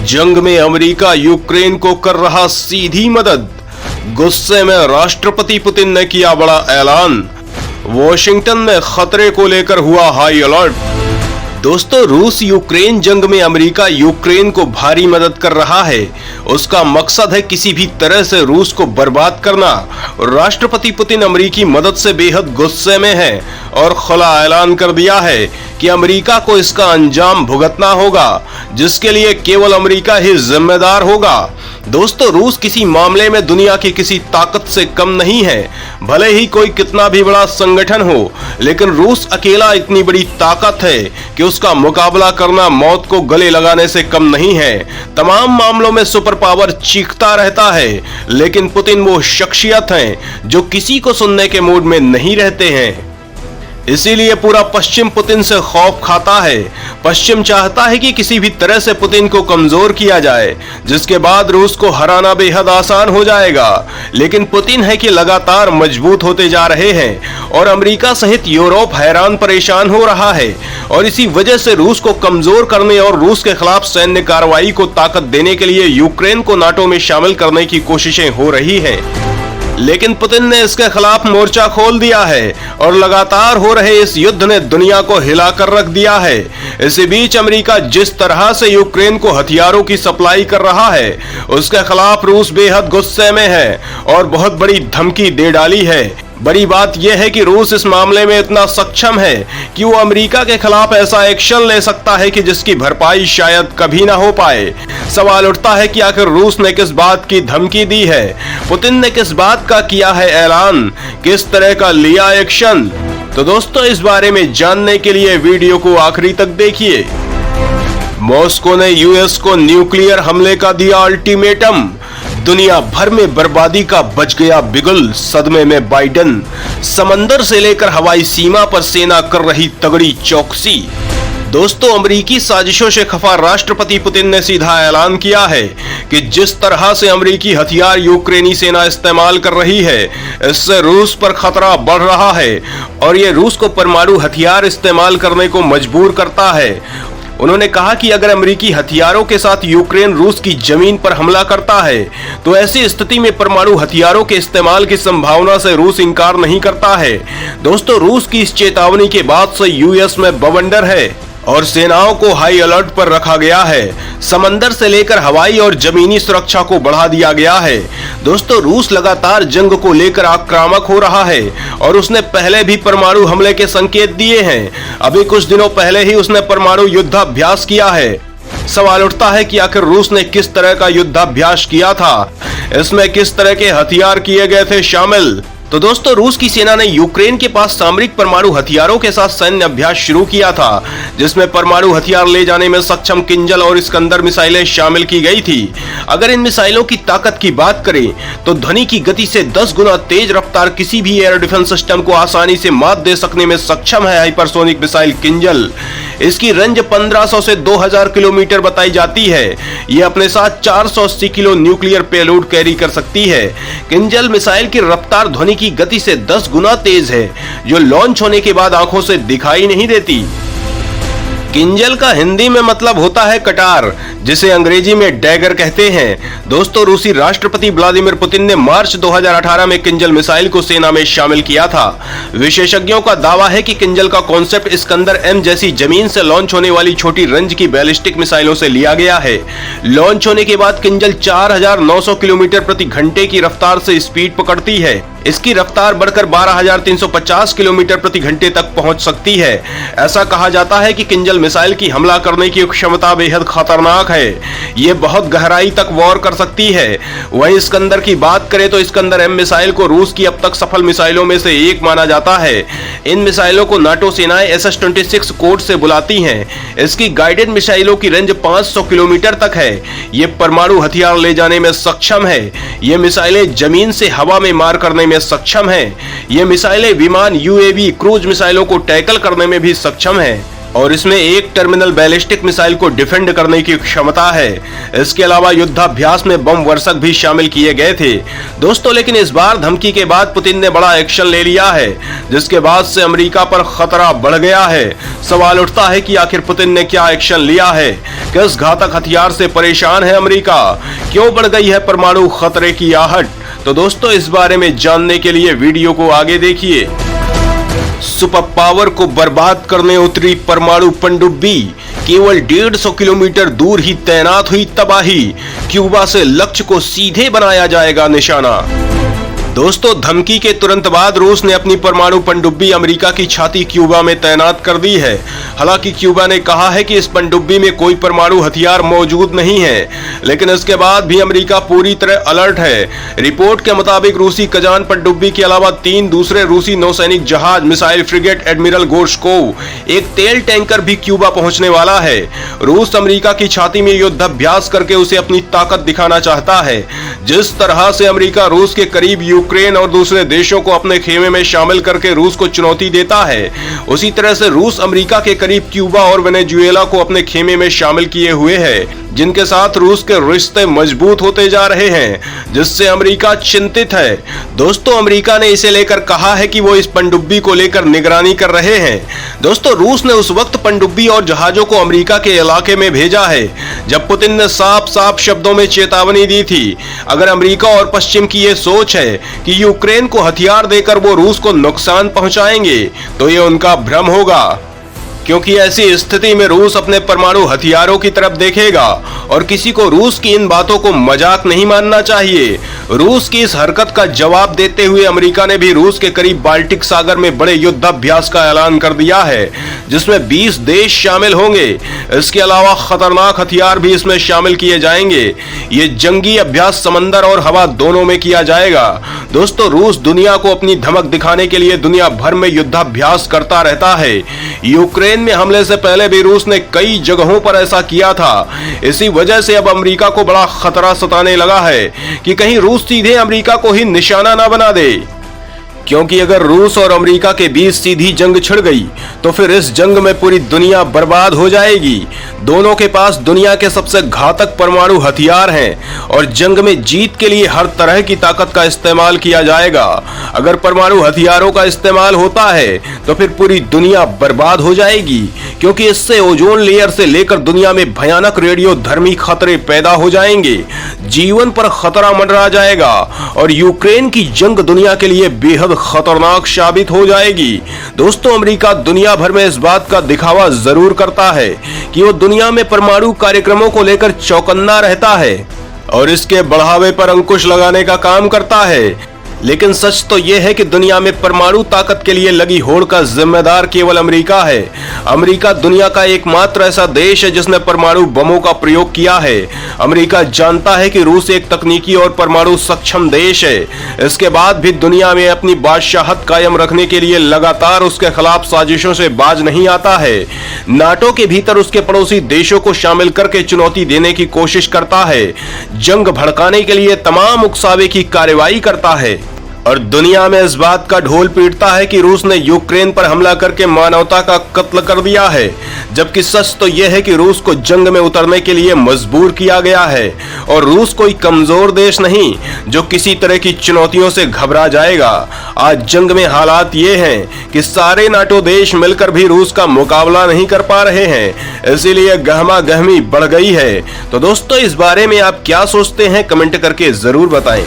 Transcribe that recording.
जंग में America Ukraine को कर रहा सीधी मदद। गुस्से में राष्ट्रपति पुतिन ने किया बड़ा ऐलान। वॉशिंगटन में खतरे को लेकर हुआ हाई अलर्ट। दोस्तों, रूस यूक्रेन जंग में अमेरिका यूक्रेन को भारी मदद कर रहा है। उसका मकसद है किसी भी तरह से रूस को बर्बाद करना। राष्ट्रपति पुतिन अमेरिकी मदद से बेहद गुस्से में है और खुला ऐलान कर दिया है कि अमेरिका को इसका अंजाम भुगतना होगा, जिसके लिए केवल अमेरिका ही जिम्मेदार होगा। दोस्तों, रूस किसी मामले में दुनिया की किसी ताकत से कम नहीं है। भले ही कोई कितना भी बड़ा संगठन हो, लेकिन रूस अकेला इतनी बड़ी ताकत है कि उसका मुकाबला करना मौत को गले लगाने से कम नहीं है। तमाम मामलों में सुपर पावर चीखता रहता है, लेकिन पुतिन वो शख्सियत हैं जो किसी को सुनने के मूड में नहीं रहते हैं। इसीलिए पूरा पश्चिम पुतिन से खौफ खाता है। पश्चिम चाहता है कि किसी भी तरह से पुतिन को कमजोर किया जाए, जिसके बाद रूस को हराना बेहद आसान हो जाएगा। लेकिन पुतिन है कि लगातार मजबूत होते जा रहे हैं और अमेरिका सहित यूरोप हैरान परेशान हो रहा है, और इसी वजह से रूस को कमजोर करने और रूस के खिलाफ सैन्य कार्रवाई को ताकत देने के लिए यूक्रेन को नाटो में शामिल करने की कोशिशें हो रही हैं। लेकिन पुतिन ने इसके खिलाफ मोर्चा खोल दिया है और लगातार हो रहे इस युद्ध ने दुनिया को हिलाकर रख दिया है। इसी बीच अमेरिका जिस तरह से यूक्रेन को हथियारों की सप्लाई कर रहा है, उसके खिलाफ रूस बेहद गुस्से में है और बहुत बड़ी धमकी दे डाली है। बड़ी बात यह है कि रूस इस मामले में इतना सक्षम है कि वो अमेरिका के खिलाफ ऐसा एक्शन ले सकता है कि जिसकी भरपाई शायद कभी ना हो पाए। सवाल उठता है कि आखिर रूस ने किस बात की धमकी दी है, पुतिन ने किस बात का किया है ऐलान, किस तरह का लिया एक्शन। तो दोस्तों, इस बारे में जानने के लिए वीडियो को आखिरी तक देखिए। मॉस्को ने यूएस को न्यूक्लियर हमले का दिया अल्टीमेटम। दुनिया भर में बर्बादी का बच गया बिगुल। सदमे में बाइडेन। समंदर से लेकर हवाई सीमा पर सेना कर रही तगड़ी चौकसी। दोस्तों, अमेरिकी साजिशों से खफा राष्ट्रपति पुतिन ने सीधा ऐलान किया है कि जिस तरह से अमेरिकी हथियार यूक्रेनी सेना इस्तेमाल कर रही है, इससे रूस पर खतरा बढ़ रहा है और ये रूस को परमाणु हथियार इस्तेमाल करने को मजबूर करता है। उन्होंने कहा कि अगर अमेरिकी हथियारों के साथ यूक्रेन रूस की जमीन पर हमला करता है, तो ऐसी स्थिति में परमाणु हथियारों के इस्तेमाल की संभावना से रूस इनकार नहीं करता है। दोस्तों, रूस की इस चेतावनी के बाद से यूएस में बवंडर है और सेनाओं को हाई अलर्ट पर रखा गया है। समंदर से लेकर हवाई और जमीनी सुरक्षा को बढ़ा दिया गया है। दोस्तों, रूस लगातार जंग को लेकर आक्रामक हो रहा है और उसने पहले भी परमाणु हमले के संकेत दिए हैं। अभी कुछ दिनों पहले ही उसने परमाणु युद्धाभ्यास किया है। सवाल उठता है कि आखिर रूस ने किस तरह का युद्धाभ्यास किया था, इसमें किस तरह के हथियार किए गए थे शामिल। तो दोस्तों, रूस की सेना ने यूक्रेन के पास सामरिक परमाणु हथियारों के साथ सैन्य अभ्यास शुरू किया था, जिसमें परमाणु हथियार ले जाने में सक्षम किंजल और इस्कंदर मिसाइलें शामिल की गई थी। अगर इन मिसाइलों की ताकत की बात करें तो ध्वनि की गति से 10 गुना तेज रफ्तार किसी भी एयर डिफेंस सिस्टम को आसानी से मात दे सकने में सक्षम है हाइपरसोनिक मिसाइल किंजल। इसकी रेंज 1500 से 2000 किलोमीटर बताई जाती है। ये अपने साथ 480 किलो न्यूक्लियर पेलोड कैरी कर सकती है। किंजल मिसाइल की रफ्तार ध्वनि की गति से 10 गुना तेज है, जो लॉन्च होने के बाद आंखों से दिखाई नहीं देती। किंजल का हिंदी में मतलब होता है कटार, जिसे अंग्रेजी में डैगर कहते हैं। दोस्तों, रूसी राष्ट्रपति व्लादिमीर पुतिन ने मार्च 2018 में किंजल मिसाइल को सेना में शामिल किया था। विशेषज्ञों का दावा है कि किंजल का कॉन्सेप्ट इस्कंदर एम जैसी जमीन से लॉन्च होने वाली छोटी रेंज की बैलिस्टिक मिसाइलों से लिया गया है। लॉन्च होने के बाद किंजल 4900 किलोमीटर प्रति घंटे की रफ्तार से स्पीड पकड़ती है। इसकी रफ्तार बढ़कर 12350 किलोमीटर प्रति घंटे तक पहुंच सकती है। ऐसा कहा जाता है कि किंजल मिसाइल की हमला करने की क्षमता बेहद खतरनाक है। ये बहुत गहराई तक वॉर कर सकती है। वहीं इस्कंदर की बात करें तो इस्कंदर एम मिसाइल को रूस की अब तक सफल मिसाइलों में से एक माना जाता है। इन मिसाइलों को नाटो सेनाएं SS-26 कोड से बुलाती हैं। इसकी गाइडेड मिसाइलों की रेंज 500 किलोमीटर तक है। ये परमाणु हथियार ले जाने में सक्षम है। ये मिसाइलें जमीन से हवा में मार करने में सक्षम है। ये मिसाइलें विमान, UAV, क्रूज मिसाइलों को टैकल करने में भी सक्षम है। और इसमें एक टर्मिनल बैलिस्टिक मिसाइल को डिफेंड करने की क्षमता है। इसके अलावा युद्धाभ्यास में बम वर्षक भी शामिल किए गए थे दोस्तों। लेकिन इस बार धमकी के बाद पुतिन ने बड़ा एक्शन ले लिया है, जिसके बाद से अमेरिका पर खतरा बढ़ गया है। सवाल उठता है कि आखिर पुतिन ने क्या एक्शन लिया है, किस घातक हथियार से परेशान है अमेरिका, क्यों बढ़ गई है परमाणु खतरे की आहट। तो दोस्तों इस बारे में जानने के लिए वीडियो को आगे देखिए। सुपर पावर को बर्बाद करने उतरी परमाणु पनडुब्बी, केवल 150 किलोमीटर दूर ही तैनात हुई तबाही, क्यूबा से लक्ष्य को सीधे बनाया जाएगा निशाना। दोस्तों धमकी के तुरंत बाद रूस ने अपनी परमाणु पनडुब्बी अमेरिका की छाती क्यूबा में तैनात कर दी है। हालांकि क्यूबा ने कहा है कि इस पनडुब्बी में कोई परमाणु हथियार मौजूद नहीं है, लेकिन इसके बाद भी अमेरिका पूरी तरह अलर्ट है। रिपोर्ट के मुताबिक रूसी कजान पनडुब्बी के अलावा 3 दूसरे रूसी नौसैनिक जहाज, मिसाइल फ्रिगेट एडमिरल गोर्शकोव, एक तेल टैंकर भी क्यूबा पहुंचने वाला है। रूस अमेरिका की छाती में युद्धाभ्यास करके उसे अपनी ताकत दिखाना चाहता है। जिस तरह से अमेरिका रूस के करीब यूक्रेन और दूसरे देशों को अपने खेमे में शामिल करके रूस को चुनौती देता है, उसी तरह से रूस अमेरिका के करीब क्यूबा और वेनेजुएला को अपने खेमे में शामिल किए हुए है, जिनके साथ रूस के रिश्ते मजबूत होते जा रहे हैं, जिससे अमेरिका चिंतित है। दोस्तों अमेरिका ने इसे लेकर कहा है कि वो इस पनडुब्बी को लेकर निगरानी कर रहे हैं। दोस्तों रूस ने उस वक्त पनडुब्बी और जहाजों को अमेरिका के इलाके में भेजा है जब पुतिन ने साफ साफ शब्दों में चेतावनी दी थी। अगर अमेरिका और पश्चिम की ये सोच है कि यूक्रेन को हथियार देकर वो रूस को नुकसान पहुंचाएंगे, तो ये उनका भ्रम होगा, क्योंकि ऐसी स्थिति में रूस अपने परमाणु हथियारों की तरफ देखेगा और किसी को रूस की इन बातों को मजाक नहीं मानना चाहिए। रूस की इस हरकत का जवाब देते हुए अमेरिका ने भी रूस के करीब बाल्टिक सागर में बड़े युद्धाभ्यास का ऐलान कर दिया है, जिसमें 20 देश शामिल होंगे। इसके अलावा खतरनाक हथियार भी इसमें शामिल किए जाएंगे। ये जंगी अभ्यास समंदर और हवा दोनों में किया जाएगा। दोस्तों रूस दुनिया को अपनी धमक दिखाने के लिए दुनिया भर में युद्धाभ्यास करता रहता है। यूक्रेन में हमले से पहले भी रूस ने कई जगहों पर ऐसा किया था। इसी वजह से अब अमेरिका को बड़ा खतरा सताने लगा है कि कहीं रूस सीधे अमेरिका को ही निशाना ना बना दे, क्योंकि अगर रूस और अमेरिका के बीच सीधी जंग छिड़ गई तो फिर इस जंग में पूरी दुनिया बर्बाद हो जाएगी। दोनों के पास दुनिया के सबसे घातक परमाणु हथियार हैं और जंग में जीत के लिए हर तरह की ताकत का इस्तेमाल किया जाएगा। अगर परमाणु हथियारों का इस्तेमाल होता है तो फिर पूरी दुनिया बर्बाद हो जाएगी, क्योंकि इससे ओजोन लेयर से लेकर दुनिया में भयानक रेडियोधर्मी खतरे पैदा हो जाएंगे। जीवन पर खतरा मंडरा जाएगा और यूक्रेन की जंग दुनिया के लिए बेहद खतरनाक साबित हो जाएगी। दोस्तों अमेरिका दुनिया भर में इस बात का दिखावा जरूर करता है कि वो दुनिया में परमाणु कार्यक्रमों को लेकर चौकन्ना रहता है और इसके बढ़ावे पर अंकुश लगाने का काम करता है, लेकिन सच तो यह है कि दुनिया में परमाणु ताकत के लिए लगी होड़ का जिम्मेदार केवल अमेरिका है। अमेरिका दुनिया का एकमात्र ऐसा देश है जिसने परमाणु बमों का प्रयोग किया है। अमेरिका जानता है कि रूस एक तकनीकी और परमाणु सक्षम देश है। इसके बाद भी दुनिया में अपनी बादशाहत कायम रखने के लिए लगातार उसके खिलाफ साजिशों से बाज नहीं आता है। नाटो के भीतर उसके पड़ोसी देशों को शामिल करके चुनौती देने की कोशिश करता है, जंग भड़काने के लिए तमाम उकसावे की कार्रवाई करता है और दुनिया में इस बात का ढोल पीटता है कि रूस ने यूक्रेन पर हमला करके मानवता का कत्ल कर दिया है, जबकि सच तो यह है कि रूस को जंग में उतरने के लिए मजबूर किया गया है और रूस कोई कमजोर देश नहीं जो किसी तरह की चुनौतियों से घबरा जाएगा। आज जंग में हालात ये हैं कि सारे नाटो देश मिलकर भी रूस का मुकाबला नहीं कर पा रहे हैं, इसीलिए गहमा गहमी बढ़ गई है। तो दोस्तों इस बारे में आप क्या सोचते हैं, कमेंट करके जरूर बताएं।